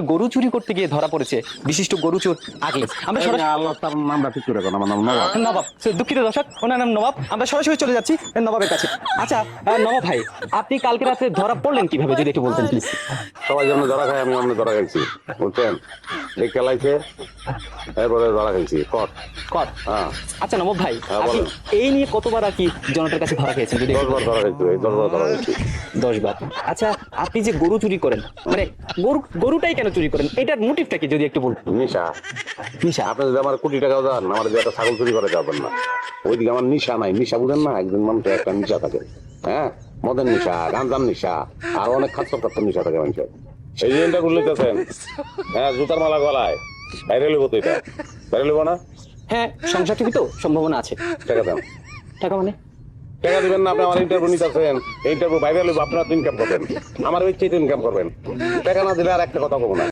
গরু চুরি করতে গিয়ে ধরা পড়েছে বিশিষ্ট গরু চোর আগে আমরা সরাসরি আল্লাহ তার নামটা ঠিক করে আমার নাম নবাব। নবাব দুঃখিত দর্শক ওনার নাম নবাব আমরা সরাসরি চলে যাচ্ছি নবাবের কাছে আচ্ছা নবাব ভাই আপনি কালকে রাতে ধরা পড়লেন কিভাবে যদি একটু বলতেন প্লিজ সবাই যেমন ধরা খায় আমি অন্য ধরা খাইছি বুঝছেন এই খেলাইছে এরপরে ধরা খাইছি কট কর হ্যাঁ আচ্ছা নবাব ভাই হ্যাঁ, আপনি বলেন। এই নিয়ে কতবার আর কি জনতার কাছে ধরা খেয়েছেন যদি 10 বার ধরা খাইছি এই 10 বার ধরা খাইছি 10 বার আচ্ছা আপনি যে গরু চুরি করেন মানে গরুটাই কেন চুরি করেন এটার মোটিভটা কি যদি একটু বলতেন নিশা নিশা আপনি যদি আমার কোটি টাকাও দেন আমার যে একটা ছাগল চুরি করে যাবেন না ওইদিকে আমার নিশা নাই নিশা বুঝেন না একজন মানুষের একটা নিশা থাকে হ্যাঁ মদের নিশা গাঞ্জার নিশা আর অনেক খাচ্ছর খাচ্ছর নিশা থাকে মানুষের সেই জিনিসটা করলেতেছেন হ্যাঁ জুতার মালা গলায় বাইরে লিবো তো এটা বাইরে লিবো না হ্যাঁ সংসার থেকে তো সম্ভাবনা আছে টাকা দেন টাকা মানে টাকা দিবেন না আপনি আমার ইন্টারভিউ নিতেছেন ইন্টারভিউ বাইরে লিবো আপনারা তো ইনকাম করবেন আমার ইচ্ছে ইনকাম করবেন টাকা না দিলে আর একটা কথা বলবো না